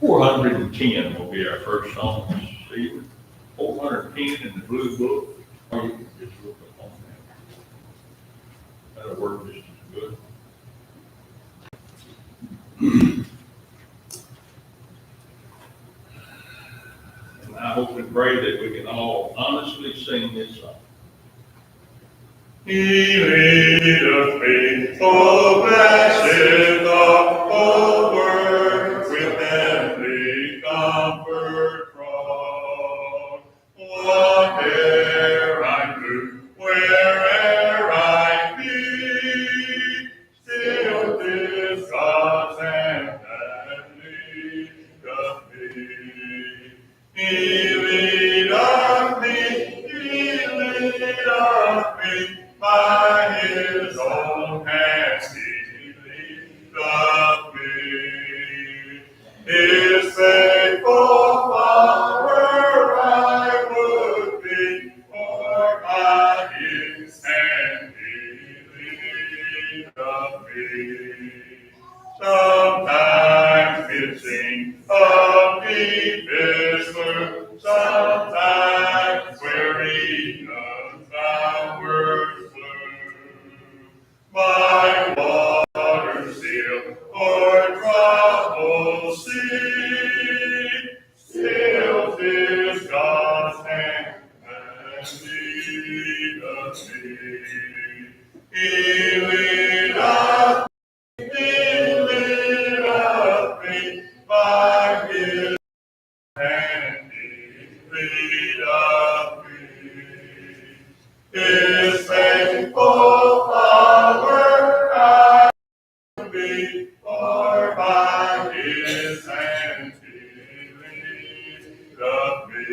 410 will be our first song this evening. 410 in the blue book. Or you can just look up on that. That'll work just as good. And I hope and pray that we can all honestly sing this song. He leadeth me, oh blessed the whole world, with every comfort from. Whate'er I do, where'er I be, still 'tis God's hand that leadeth me. He leadeth me, he leadeth me. By his own hands he leadeth me. His faithful follower I would be, for by his hand he leadeth me. Sometimes it seems a deepest gloom, sometimes where Eden's bowers bloom. My water still o'er troubled sea, still 'tis God's hand that leadeth me. He leadeth me by his hand, he leadeth me. His faithful follower I will be, for by his hand he leadeth me.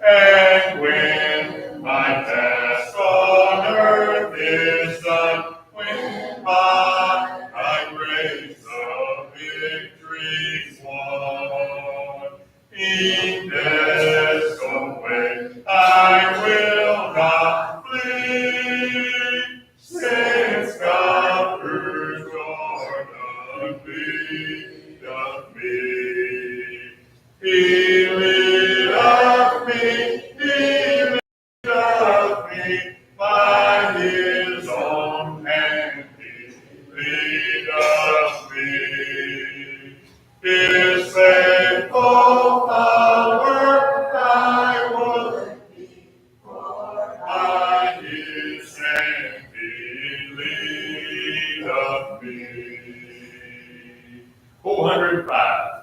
And when my task on earth is done, when my grace of victories won, in death's own way I will not flee, since God through Jordan leadeth me. He leadeth me, he leadeth me, by his own hand he leadeth me. His faithful follower I would be, for by his hand he leadeth me. 405.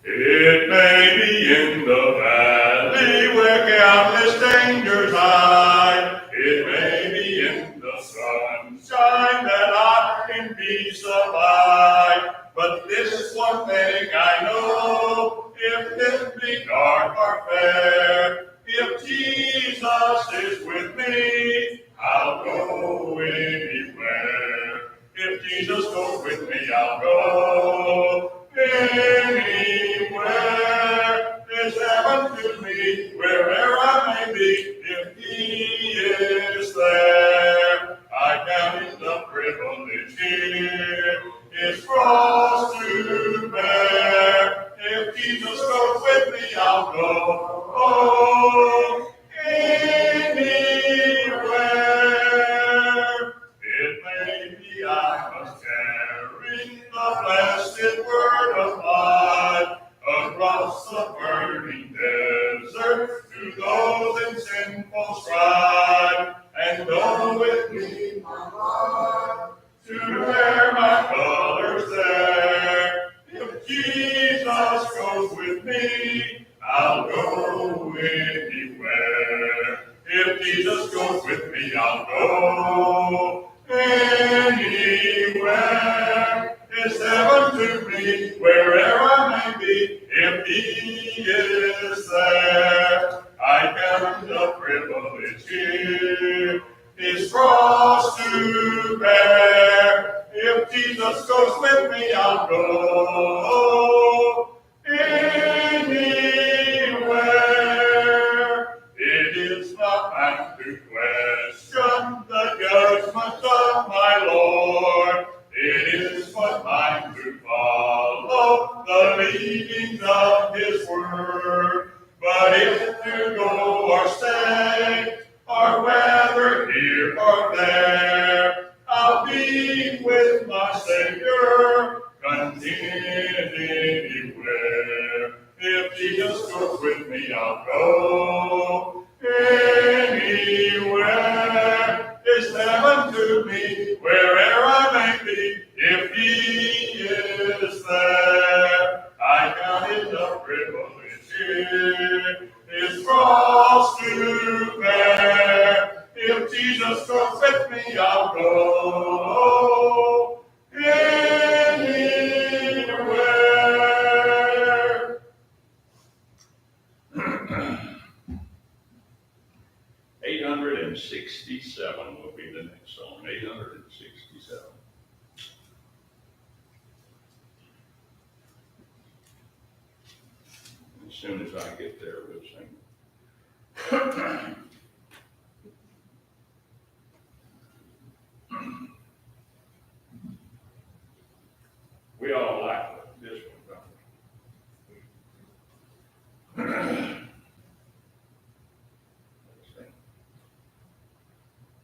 It may be in the valley where countless dangers hide. It may be in the sunshine that I can be abide. But this one thing I know, if it be dark or fair, if Jesus is with me, I'll go anywhere. If Jesus goes with me, I'll go anywhere. There's heaven to me, wherever I may be, if he is there. I count it the privilege here, his cross to bear. If Jesus goes with me, I'll go. Oh, anywhere. It may be I must carry the blessed word of God across the burning desert to those in sinful strife, and go with me, my Lord, to wear my colors there. If Jesus goes with me, I'll go anywhere. If Jesus goes with me, I'll go anywhere. It's heaven to me, wherever I may be, if he is there. I count the privilege here, his cross to bear. If Jesus goes with me, I'll go anywhere. of his word. But if to go or stay, or whether here or there, I'll be with my Savior, content anywhere. If Jesus goes with me, I'll go anywhere. It's heaven to me, wherever I may be, if he is there. I count it a privilege his cross to bear. If Jesus goes with me, I'll go anywhere. 867 will be the next song. 867. As soon as I get there, we'll sing. We all like this one, don't we?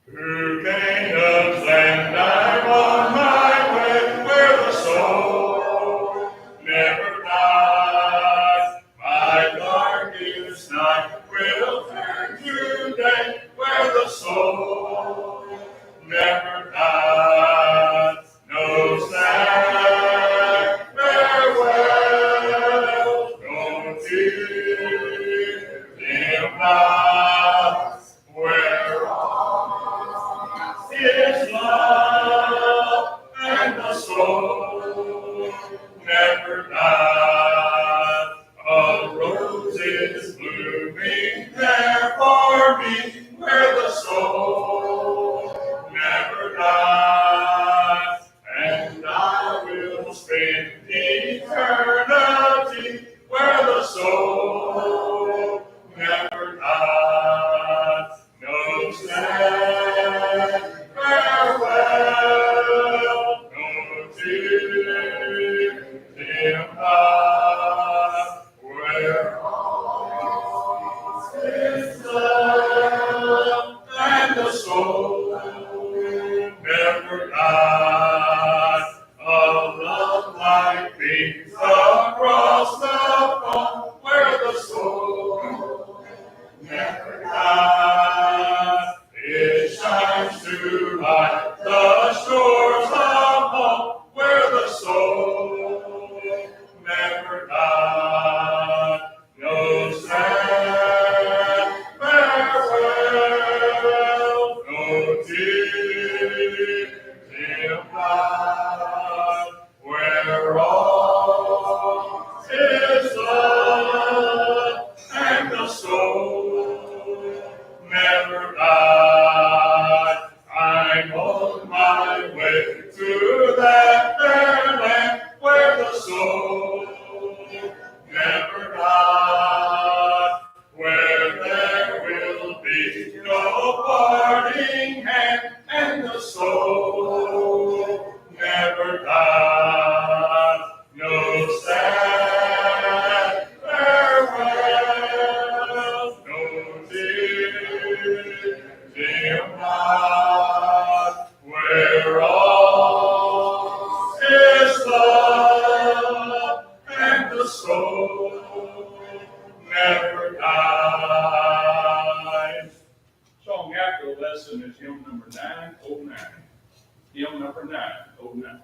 To Canaan's land I'm on my way, where the soul never dies. My darkest night will turn to day, where the soul never dies. No sad farewell, no tears dim eyes, where his love and the soul never dies. A rose is blooming there for me, where the soul never dies. And I will spend eternity where the soul never dies. No sad farewell, no tears dim eyes, where his love and the soul never dies. A love like things across the pond, where the soul never dies. It shines to light the shores of home, where the soul never dies. No sad farewell, no tears dim eyes, where all is love and the soul never dies. I'm on my way to that fair land where the soul never dies, where there will be no parting hand and the soul never dies. No sad farewell, no tears dim eyes, where all is love and the soul never dies. Song after the lesson is hymn number 909. Hymn number 909.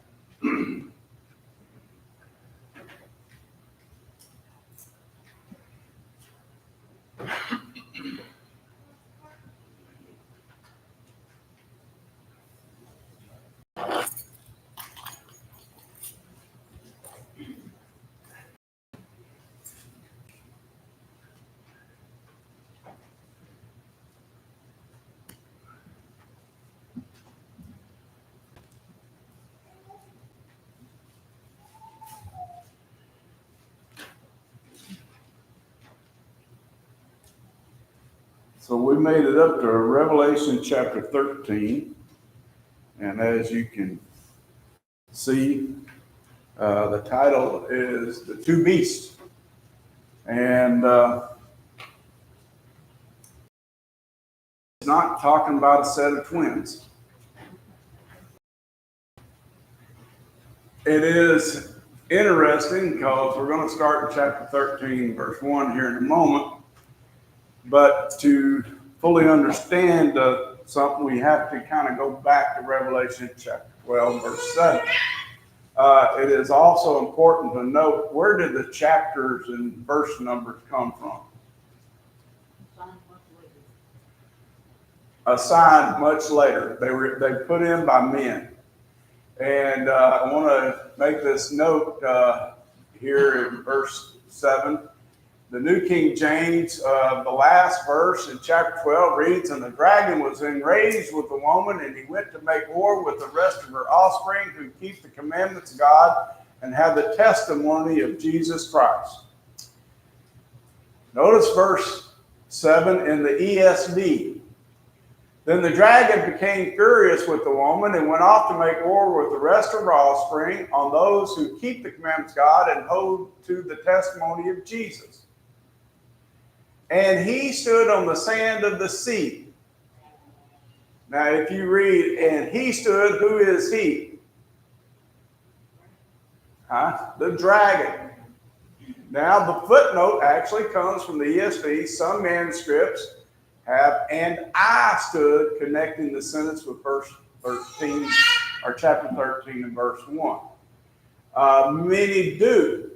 So we made it up to Revelation chapter 13. And as you can see, the title is The Two Beasts. And it's not talking about a set of twins. It is interesting because we're going to start in chapter 13, verse 1 here in a moment. But to fully understand something, we have to kind of go back to Revelation chapter 12, verse 7. It is also important to note, where did the chapters and verse numbers come from? Assigned much later. They put in by men. And I want to make this note here in verse 7. The New King James, the last verse in chapter 12 reads, "And the dragon was enraged with the woman, and he went to make war with the rest of her offspring who keep the commandments of God and have the testimony of Jesus Christ." Notice verse 7 in the ESV. "Then the dragon became furious with the woman and went off to make war with the rest of her offspring on those who keep the commandments of God and hold to the testimony of Jesus. And he stood on the sand of the sea." Now, if you read, "and he stood," who is he? The dragon. Now, the footnote actually comes from the ESV. Some manuscripts have, "and I stood," connecting the sentence with verse 13, or chapter 13 and verse 1. Many do.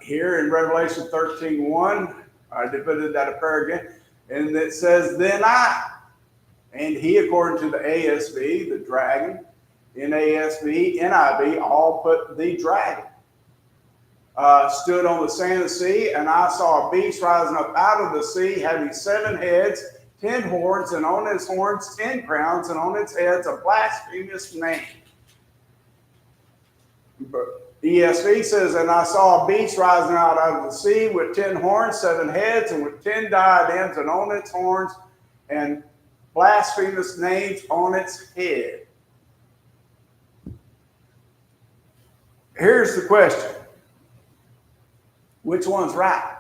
Here in Revelation 13:1, I divided that a prayer again, and it says, "Then I," and he, according to the ASV, the dragon, NASB, NIV, all put the dragon, "stood on the sand of the sea, and I saw a beast rising up out of the sea, having 7 heads, 10 horns, and on its horns 10 crowns, and on its heads a blasphemous name." ESV says, "And I saw a beast rising out of the sea with 10 horns, 7 heads, and with 10 diadems, and on its horns, and blasphemous names on its head." Here's the question. Which one's right?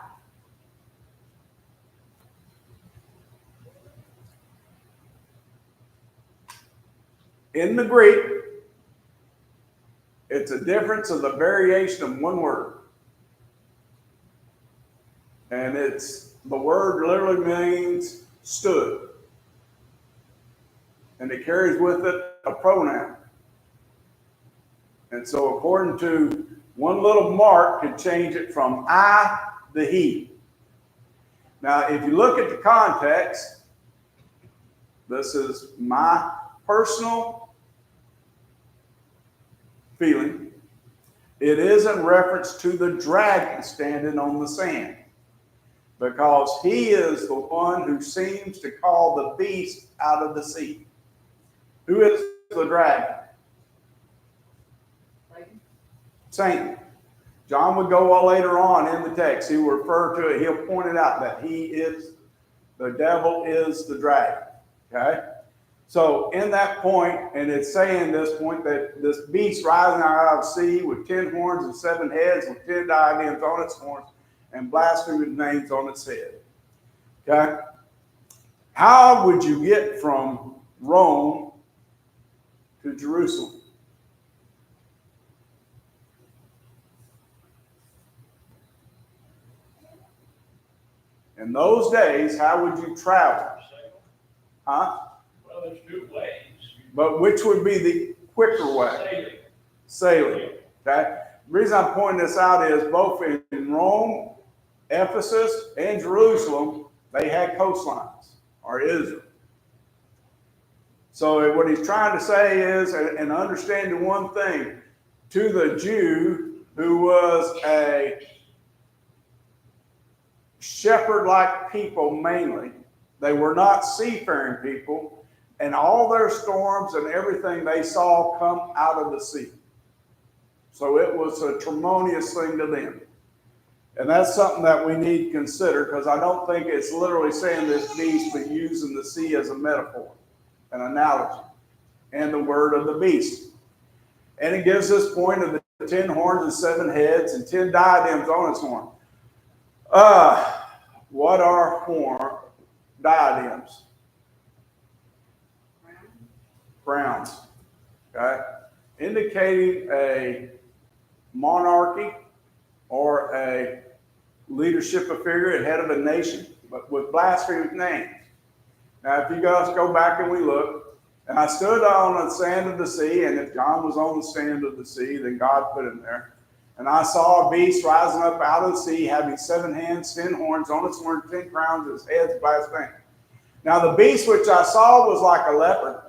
In the Greek, it's a difference of the variation of one word. And the word literally means stood. And it carries with it a pronoun. And so according to one little mark could change it from I to he. Now, if you look at the context, this is my personal feeling. It is in reference to the dragon standing on the sand, because he is the one who seems to call the beast out of the sea. Who is the dragon? Satan. John would go on later on in the text. He will refer to it. He'll point it out that the devil is the dragon. Okay? So in that point, and it's saying this point that this beast rising out of the sea with 10 horns and 7 heads with 10 diadems on its horns and blasphemous names on its head. Okay? How would you get from Rome to Jerusalem? In those days, how would you travel? Huh? Well, there's 2 ways. But which would be the quicker way? Sailing. Okay? The reason I'm pointing this out is both in Rome, Ephesus, and Jerusalem, they had coastlines, or Israel. So what he's trying to say is, and understanding one thing, to the Jew who was a shepherd-like people mainly, they were not seafaring people, and all their storms and everything they saw come out of the sea. So it was a tremendous thing to them. And that's something that we need to consider, because I don't think it's literally saying this beast, but using the sea as a metaphor, an analogy, and the word of the beast. And it gives this point of the 10 horns and 7 heads and 10 diadems on its horn. What are diadems? Crowns. Okay? Indicating a monarchy or a leadership figure, head of a nation, but with blasphemous names. Now, if you guys go back and we look, and I stood on the sand of the sea, and if John was on the sand of the sea, then God put him there. And I saw a beast rising up out of the sea, having 7 hands, 10 horns, on its horns 10 crowns, his head's blasphemy. Now the beast which I saw was like a leopard.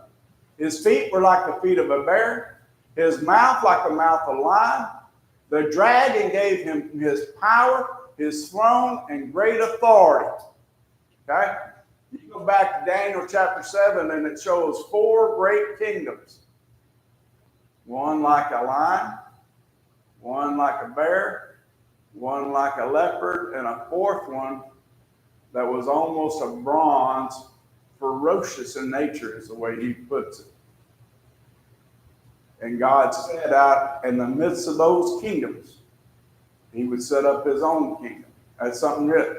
His feet were like the feet of a bear, his mouth like the mouth of a lion. The dragon gave him his power, his throne, and great authority. Okay? You go back to Daniel chapter 7, and it shows 4 great kingdoms. One like a lion, one like a bear, one like a leopard, and a 4th one that was almost a bronze, ferocious in nature is the way he puts it. And God set out in the midst of those kingdoms, he would set up his own kingdom. That's something written.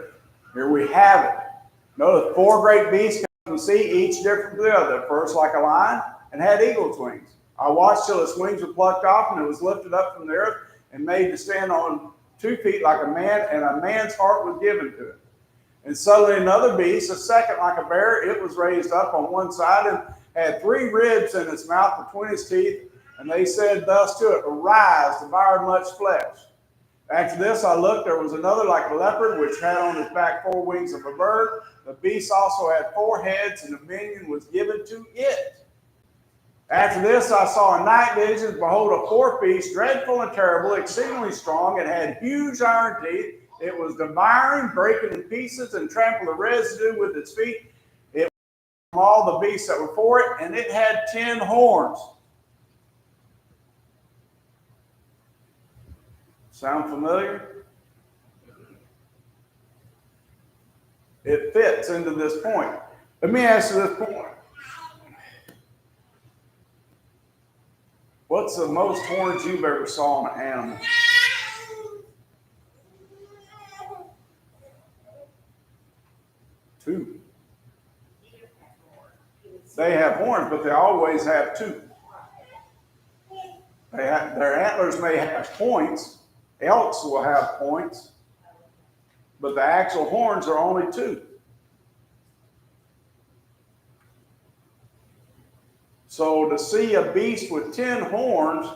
Here we have it. Notice 4 great beasts come from the sea, each different from the other. First like a lion, and had eagle's wings. I watched till its wings were plucked off, and it was lifted up from the earth and made to stand on 2 feet like a man, and a man's heart was given to it. And suddenly another beast, a second like a bear, it was raised up on one side and had 3 ribs in its mouth between its teeth. And they said thus to it, arise, devour much flesh. After this I looked, there was another like a leopard, which had on his back 4 wings of a bird. The beast also had 4 heads, and dominion was given to it. After this I saw a night vision, behold, a 4th beast, dreadful and terrible, exceedingly strong, and had huge iron teeth. It was devouring, breaking in pieces, and trampled the residue with its feet. It was from all the beasts that were for it, and it had 10 horns. Sound familiar? It fits into this point. Let me ask you this point. What's the most horns you've ever saw on an animal? Two. They have horns, but they always have 2. Their antlers may have points. Elks will have points, but the actual horns are only 2. So to see a beast with 10 horns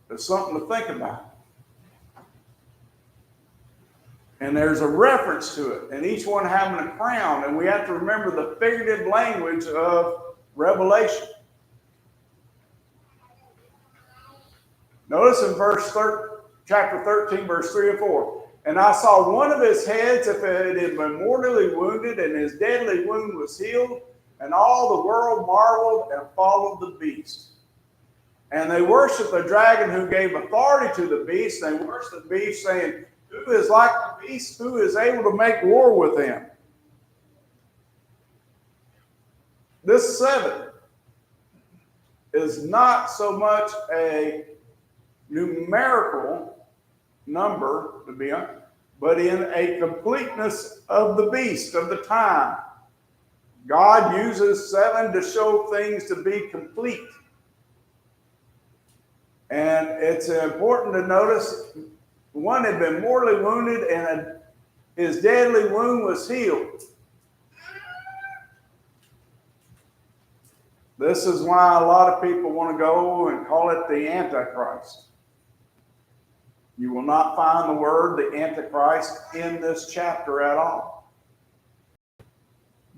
is something to think about. And there's a reference to it, and each one having a crown, and we have to remember the figurative language of Revelation. Notice in chapter 13, verse 3 and 4. And I saw one of his heads, if it had been mortally wounded, and his deadly wound was healed, and all the world marveled and followed the beast. And they worshiped the dragon who gave authority to the beast. They worshiped the beast, saying, who is like the beast? Who is able to make war with him? This 7 is not so much a numerical number, to be honest, but in a completeness of the beast, of the time. God uses 7 to show things to be complete. And it's important to notice one had been mortally wounded, and his deadly wound was healed. This is why a lot of people want to go and call it the Antichrist. You will not find the word the Antichrist in this chapter at all.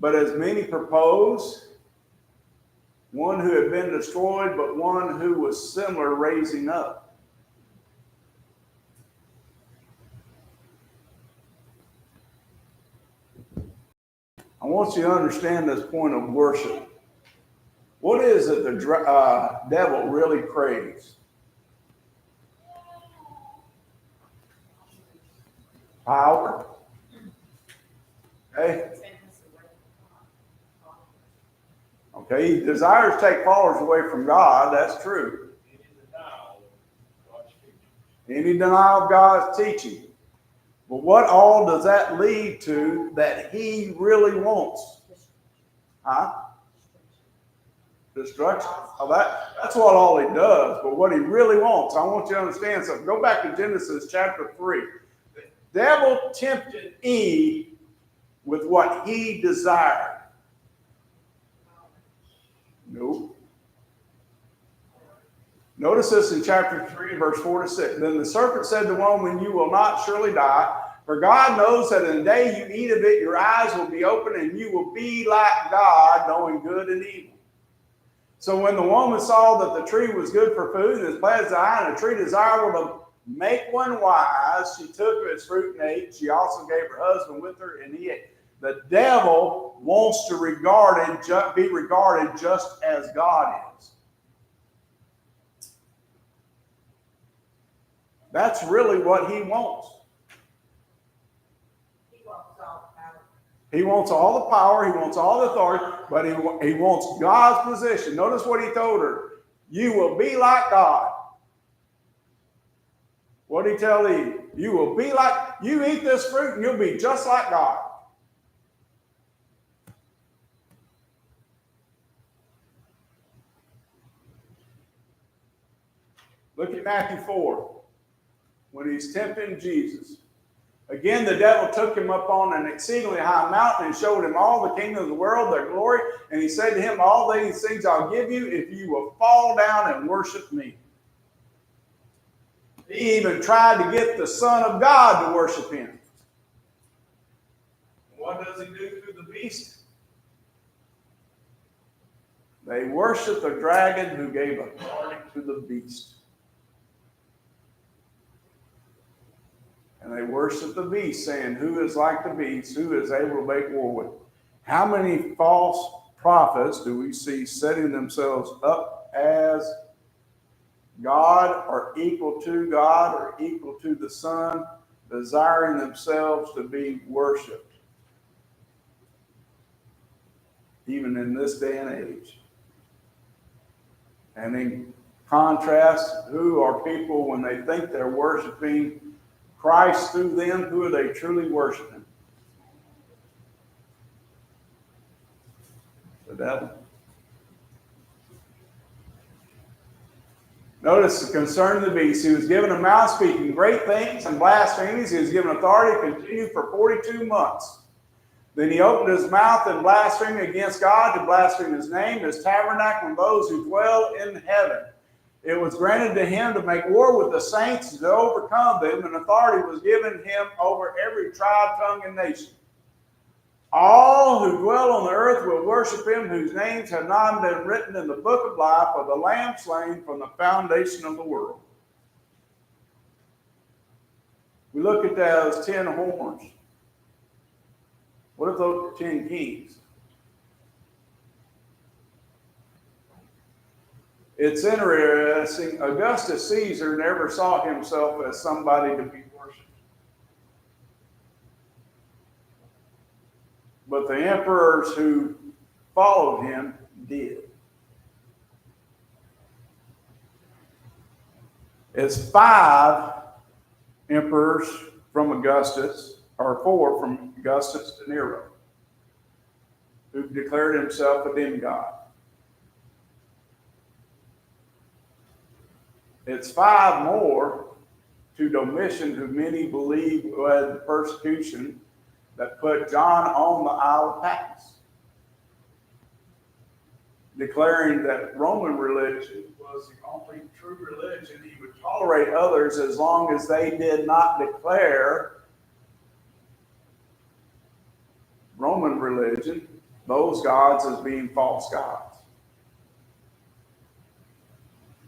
But as many propose, one who had been destroyed, but one who was similar raising up. I want you to understand this point of worship. What is it the devil really craves? Power. Okay. Okay, he desires to take followers away from God. That's true. Any denial of God's teaching. But what all does that lead to that he really wants? Huh? Destruction. Oh, that's what all he does. But what he really wants, I want you to understand something. Go back to Genesis chapter 3. The devil tempted Eve with what he desired. Nope. Notice this in chapter 3, verse 4 to 6. Then the serpent said to the woman, you will not surely die, for God knows that in the day you eat of it, your eyes will be open, and you will be like God, knowing good and evil. So when the woman saw that the tree was good for food, and is pleasant to the eye, and a tree desirable to make one wise, she took of its fruit and ate. She also gave her husband with her, and he ate. The devil wants to be regarded just as God is. That's really what he wants. He wants all the power. He wants all the authority, but he wants God's position. Notice what he told her. You will be like God. What did he tell Eve? You will be like, you eat this fruit and you'll be just like God. Look at Matthew 4. When he's tempting Jesus. Again, the devil took him up on an exceedingly high mountain and showed him all the kingdoms of the world, their glory. And he said to him, all these things I'll give you if you will fall down and worship me. He even tried to get the Son of God to worship him. What does he do to the beast? They worship the dragon who gave authority to the beast. And they worship the beast, saying, who is like the beast? Who is able to make war with? How many false prophets do we see setting themselves up as God or equal to God or equal to the Son, desiring themselves to be worshipped? Even in this day and age. And in contrast, who are people when they think they're worshiping Christ through them, who are they truly worshiping? The devil. Notice concerning the beast, he was given a mouth speaking great things and blasphemies. He was given authority to continue for 42 months. Then he opened his mouth in blasphemy against God, to blaspheme his name, his tabernacle, and those who dwell in heaven. It was granted to him to make war with the saints and to overcome them, and authority was given him over every tribe, tongue, and nation. All who dwell on the earth will worship him, whose names have not been written in the book of life of the Lamb slain from the foundation of the world. We look at those 10 horns. What if those are 10 kings? It's interesting, Augustus Caesar never saw himself as somebody to be worshipped. But the emperors who followed him did. It's 5 emperors from Augustus, or 4 from Augustus to Nero, who declared himself a demigod. It's 5 more to Domitian, who many believe led persecution that put John on the Isle of Patmos, declaring that Roman religion was the only true religion. He would tolerate others as long as they did not declare Roman religion, those gods, as being false gods.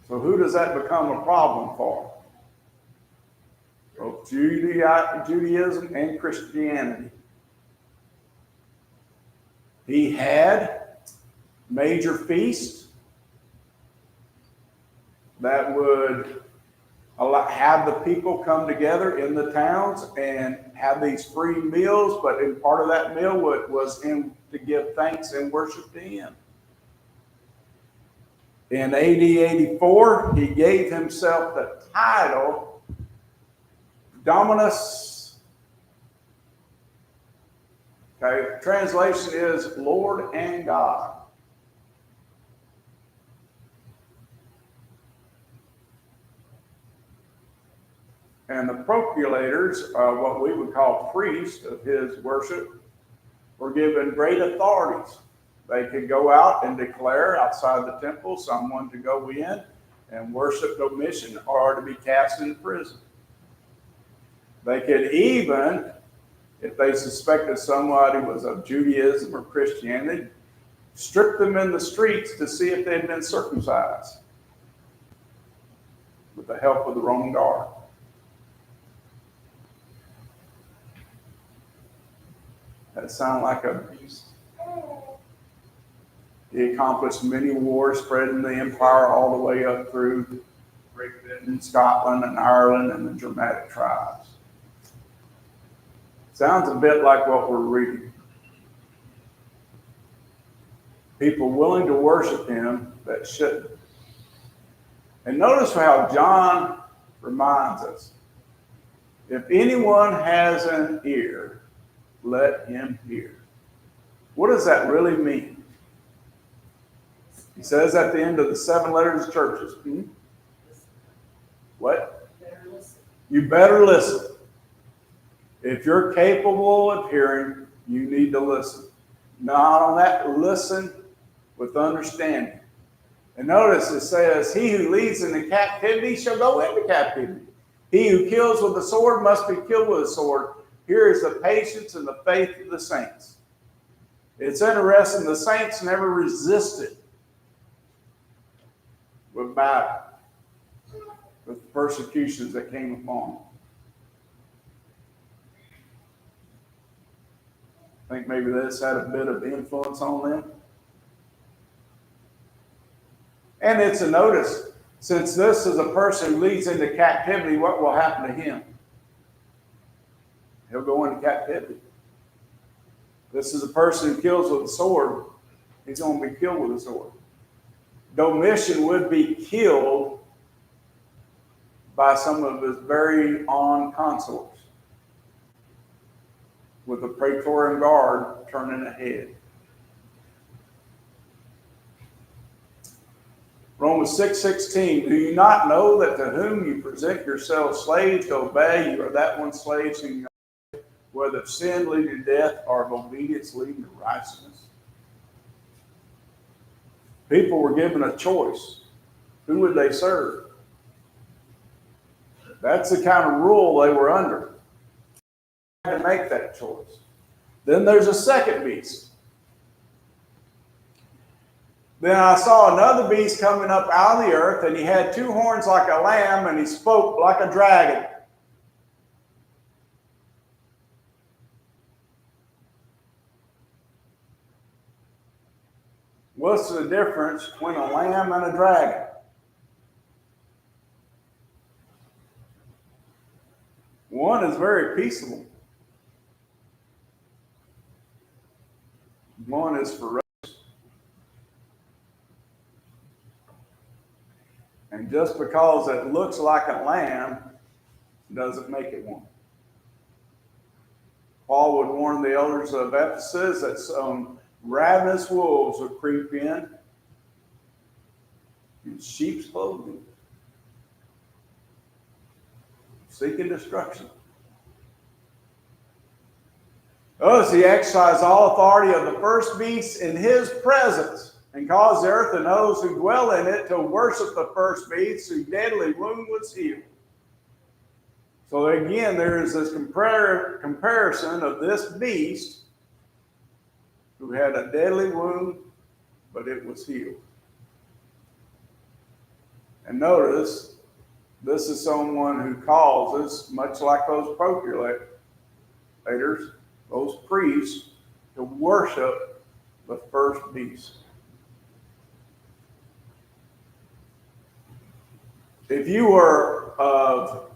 So who does that become a problem for? Both Judaism and Christianity. He had major feasts that would have the people come together in the towns and have these free meals, but in part of that meal was to give thanks and worship to him. In AD 84, he gave himself the title Dominus. Okay, translation is Lord and God. And the procurators, what we would call priests of his worship, were given great authorities. They could go out and declare outside the temple someone to go in and worship Domitian or to be cast into prison. They could even, if they suspected somebody was of Judaism or Christianity, strip them in the streets to see if they'd been circumcised with the help of the Roman guard. That sound like a beast. He accomplished many wars, spreading the empire all the way up through Great Britain, Scotland, and Ireland, and the Germanic tribes. Sounds a bit like what we're reading. People willing to worship him that shouldn't. And notice how John reminds us, if anyone has an ear, let him hear. What does that really mean? He says at the end of the 7 letters to churches, what? You better listen. If you're capable of hearing, you need to listen. Not on that, listen with understanding. And notice it says, he who leads into captivity shall go into captivity. He who kills with the sword must be killed with a sword. Here is the patience and the faith of the saints. It's interesting, the saints never resisted with battle, with the persecutions that came upon them. I think maybe this had a bit of influence on them. And it's a notice, since this is a person who leads into captivity, what will happen to him? He'll go into captivity. This is a person who kills with a sword. He's going to be killed with a sword. Domitian would be killed by some of his very own consuls, with the Praetorian Guard turning ahead. Romans 6:16, do you not know that to whom you present yourselves slaves to obey, you are that one slaves whom you obey, whether of sin leading to death or of obedience leading to righteousness? People were given a choice. Who would they serve? That's the kind of rule they were under. They had to make that choice. Then there's a second beast. Then I saw another beast coming up out of the earth, and he had 2 horns like a lamb, and he spoke like a dragon. What's the difference between a lamb and a dragon? One is very peaceable. One is ferocious. And just because it looks like a lamb doesn't make it one. Paul would warn the elders of Ephesus that some ravenous wolves would creep in sheep's clothing, seeking destruction. Thus he exercised all authority of the first beast in his presence, and caused the earth and those who dwell in it to worship the first beast, whose deadly wound was healed. So again, there is this comparison of this beast who had a deadly wound, but it was healed. And notice, this is someone who causes, much like those procurators, those priests, to worship the first beast. If you were of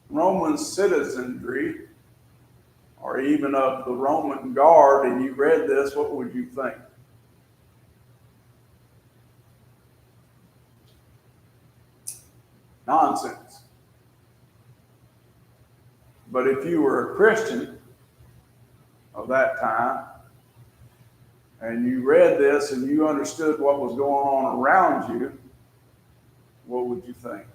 Roman citizenry, or even of the Roman guard, and you read this, what would you think? Nonsense. But if you were a Christian of that time, and you read this and you understood what was going on around you, what would you think?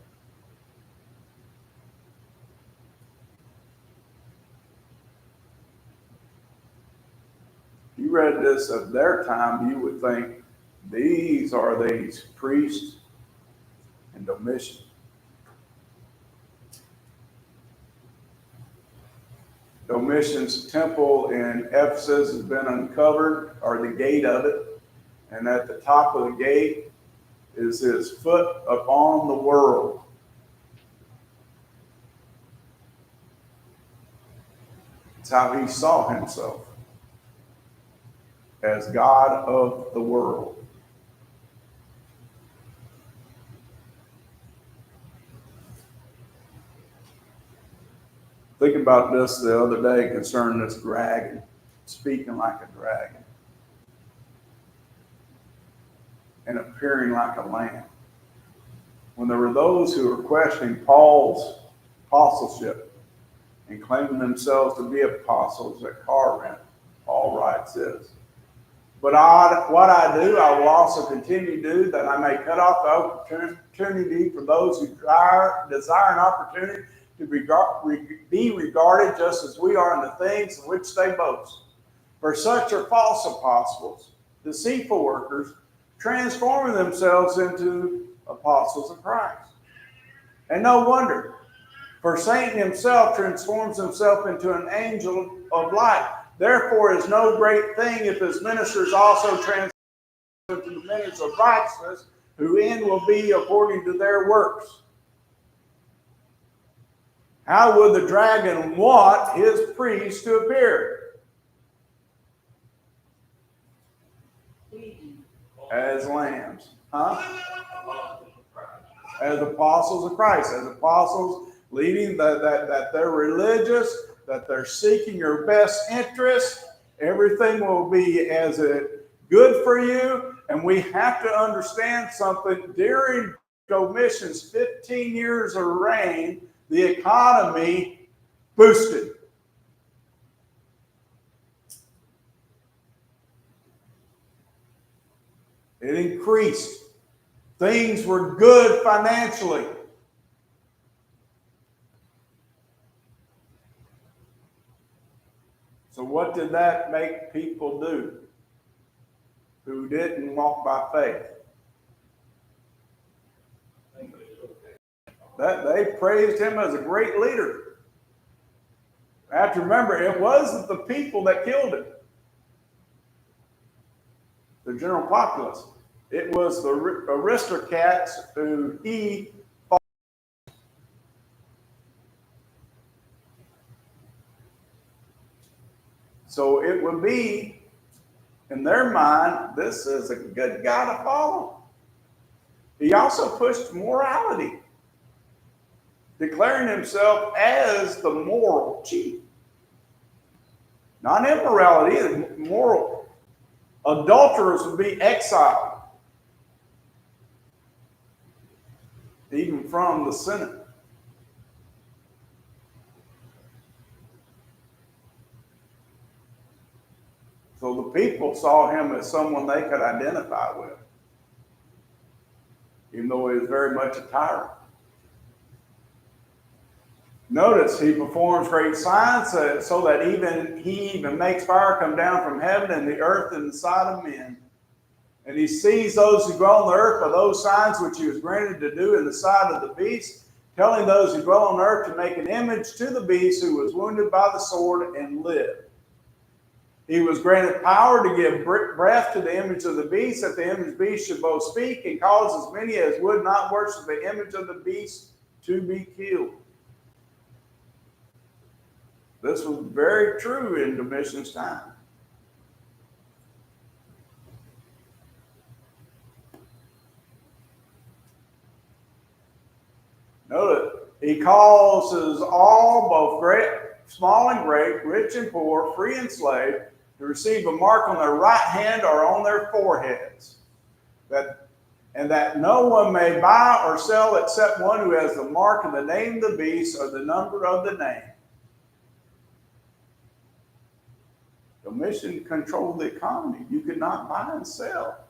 If you read this of their time, you would think, these are these priests and Domitian. Domitian's temple in Ephesus has been uncovered, or the gate of it, and at the top of the gate is his foot upon the world. It's how he saw himself, as God of the world. Thinking about this the other day concerning this dragon, speaking like a dragon and appearing like a lamb. When there were those who were questioning Paul's apostleship and claiming themselves to be apostles at Corinth, Paul writes this: "But what I do, I will also continue to do, that I may cut off the opportunity for those who desire an opportunity to be regarded just as we are in the things in which they boast. For such are false apostles, deceitful workers, transforming themselves into apostles of Christ. And no wonder, for Satan himself transforms himself into an angel of light. Therefore is no great thing if his ministers also transform into the ministers of righteousness, whose end will be according to their works. How would the dragon want his priests to appear? As lambs. Huh? As apostles of Christ. As apostles leading that they're religious, that they're seeking your best interest. Everything will be as good for you. And we have to understand something. During Domitian's 15 years of reign, the economy boosted. It increased. Things were good financially. So what did that make people do who didn't walk by faith? That they praised him as a great leader. I have to remember, it wasn't the people that killed him, the general populace. It was the aristocrats who he fought. So it would be, in their mind, this is a good guy to follow. He also pushed morality, declaring himself as the moral chief. Not immorality, moral. Adulterers would be exiled, even from the Senate. So the people saw him as someone they could identify with, even though he was very much a tyrant. Notice he performs great signs so that he even makes fire come down from heaven and the earth in the sight of men. And he sees those who dwell on the earth by those signs which he was granted to do in the sight of the beast, telling those who dwell on earth to make an image to the beast who was wounded by the sword and lived. He was granted power to give breath to the image of the beast, that the image of the beast should both speak and cause as many as would not worship the image of the beast to be killed. This was very true in Domitian's time. Notice, he causes all, both great, small and great, rich and poor, free and slave, to receive a mark on their right hand or on their foreheads, and that no one may buy or sell except one who has the mark of the name of the beast or the number of the name. Domitian controlled the economy. You could not buy and sell.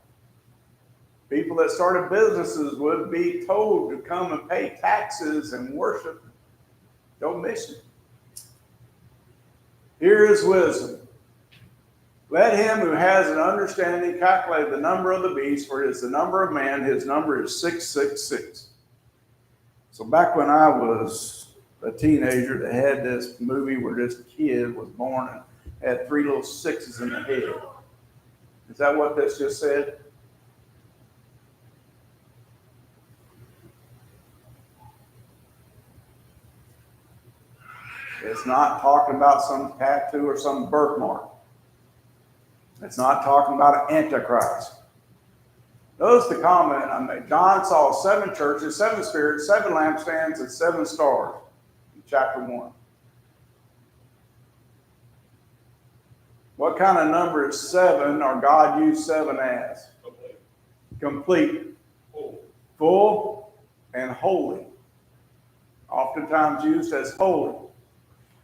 People that started businesses would be told to come and pay taxes and worship Domitian. Here is wisdom. Let him who has an understanding calculate the number of the beast, for it is the number of man. His number is 666. So back when I was a teenager, they had this movie where this kid was born and had 3 little sixes in the head. Is that what this just said? It's not talking about some tattoo or some birthmark. It's not talking about an antichrist. Notice the comment I made. John saw 7 churches, 7 spirits, 7 lampstands, and 7 stars in chapter 1. What kind of number is 7, or God used 7 as? Complete. Full and holy. Oftentimes used as holy.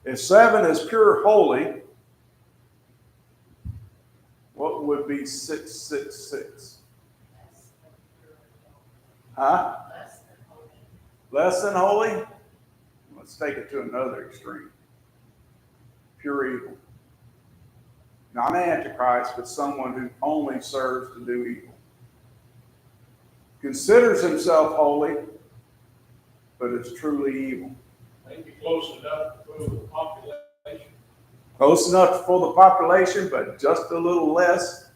If 7 is pure holy, what would be 666? Huh? Less than holy? Let's take it to another extreme. Pure evil. Not an antichrist, but someone who only serves to do evil. Considers himself holy, but is truly evil. Maybe close enough for the population. Close enough for the population, but just a little less,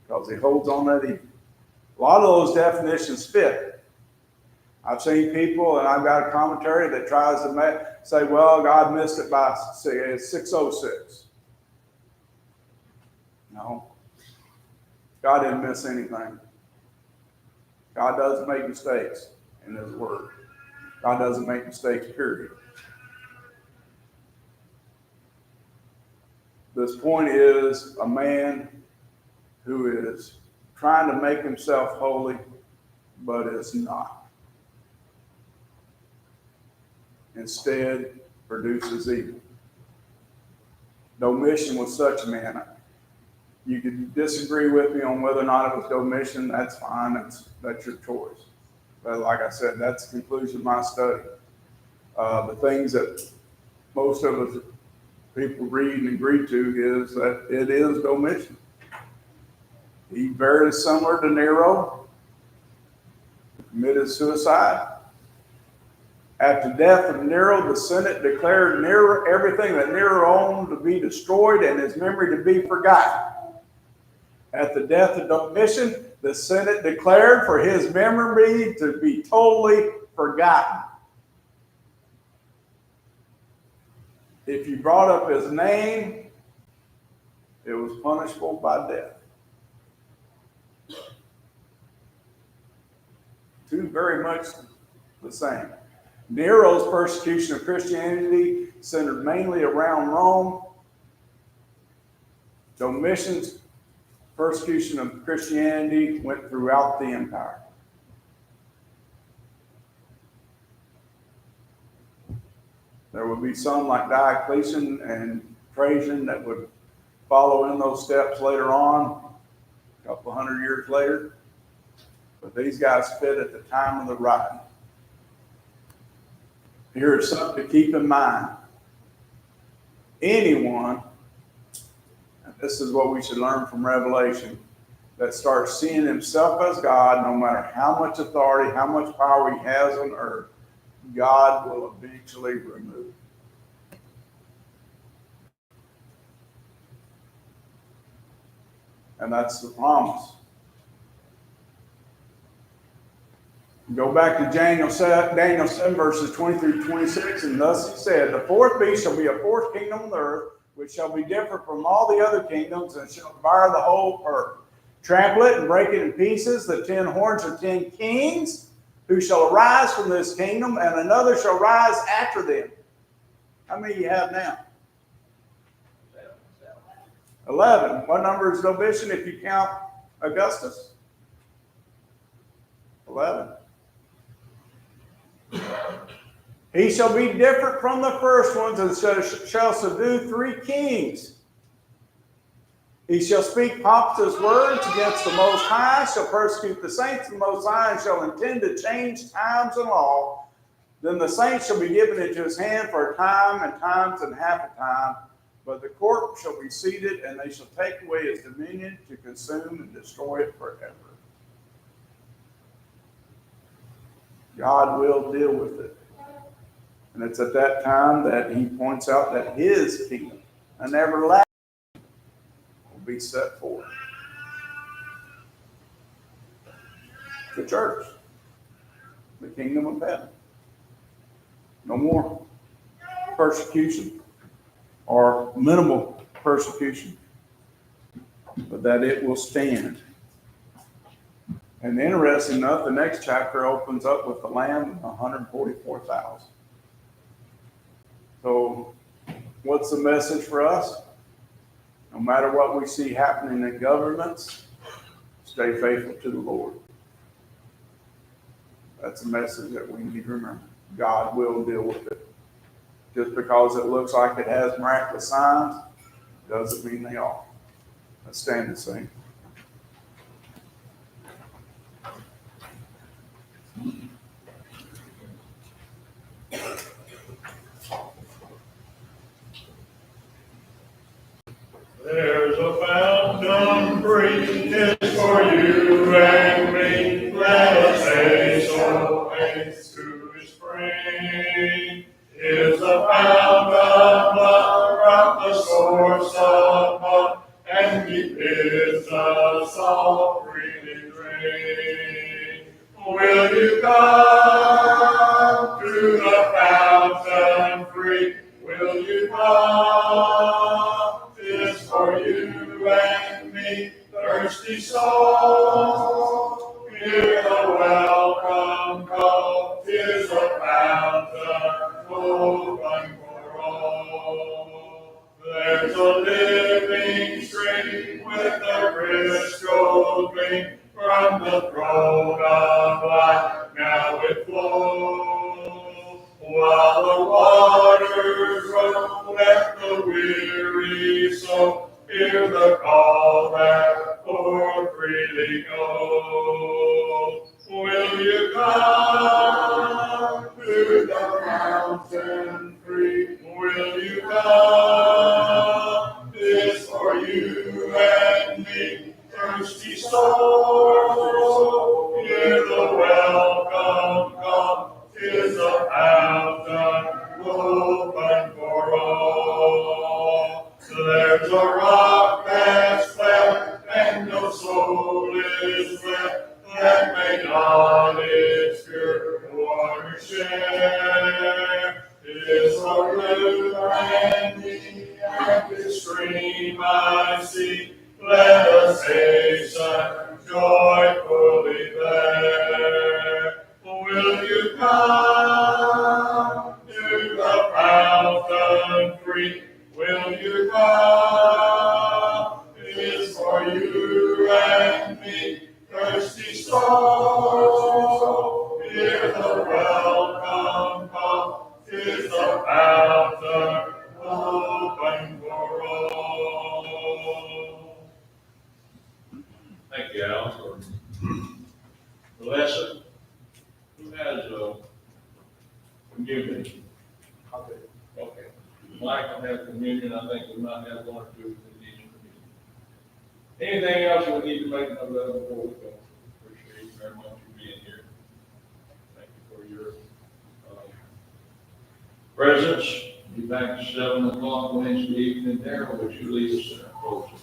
because he holds on that evil. A lot of those definitions fit. I've seen people, and I've got a commentary that tries to say, well, God missed it by 606. No. God didn't miss anything. God doesn't make mistakes in his word. God doesn't make mistakes, period. This point is a man who is trying to make himself holy, but is not. Instead, produces evil. Domitian was such a man. You could disagree with me on whether or not it was Domitian. That's fine. That's your choice. But like I said, that's the conclusion of my study. The things that most of us people read and agree to is that it is Domitian. He very similar to Nero, committed suicide. At the death of Nero, the Senate declared Nero everything that Nero owned to be destroyed and his memory to be forgotten. At the death of Domitian, the Senate declared for his memory to be totally forgotten. If you brought up his name, it was punishable by death. Two very much the same. Nero's persecution of Christianity centered mainly around Rome. Domitian's persecution of Christianity went throughout the empire. There would be some like Diocletian and Trajan that would follow in those steps later on, a couple hundred years later. But these guys fit at the time of the writing. Here is something to keep in mind. Anyone, and this is what we should learn from Revelation, that starts seeing himself as God, no matter how much authority, how much power he has on earth, God will eventually remove. And that's the promise. Go back to Daniel 7, verses 20 through 26, and thus he said, the fourth beast shall be a fourth kingdom on the earth, which shall be different from all the other kingdoms, and shall devour the whole earth. Trample it and break it in pieces. The 10 horns are 10 kings, who shall arise from this kingdom, and another shall rise after them. How many do you have now? 11. What number is Domitian if you count Augustus? 11. He shall be different from the first ones, and shall subdue 3 kings. He shall speak pompous words against the Most High, shall persecute the saints of the Most High, and shall intend to change times and law. Then the saints shall be given into his hand for a time, and times, and half a time. But the court shall be seated, and they shall take away his dominion to consume and destroy it forever. God will deal with it. And it's at that time that he points out that his kingdom, an everlasting, will be set forth. The church, the kingdom of heaven. No more persecution or minimal persecution, but that it will stand. And interesting enough, the next chapter opens up with the Lamb and 144,000. So what's the message for us? No matter what we see happening in governments, stay faithful to the Lord. That's a message that we need to remember. God will deal with it. Just because it looks like it has miraculous signs, doesn't mean they are. Let's stand and sing. There's a fountain free, it's for you and me. Let us haste so haste to his spring. Is the fountain of blood from the source of blood, and he bids us all freely drink. Will you come to the fountain free? Will you come? It's for you and me, thirsty soul. Hear the welcome call. 'Tis a fountain open for all. There's a living stream with a crystal gleam from the throne of life. Now it flows, while the waters roll, let the weary soul hear the call that for freely go. Will you come to the mountain free? Will you come? It's for you and me, thirsty soul. Hear the welcome call. 'Tis a fountain open for all. There's a rock that's flat, and no soul is left that may not its pure water share. It's a river and me, and this stream I see. Let us hasten joyfully there. Will you come to the fountain free? Will you come? It's for you and me, thirsty soul. Hear the welcome call. 'Tis the fountain open for all. Thank you, Al, for the lesson. Who has communion? Okay. Mike will have communion. I think we might have one or two that need communion. Anything else we need to make note of before we go? Appreciate you very much for being here. Thank you for your presence. Be back at 7 o'clock Wednesday evening there. Would you lead us in our closing?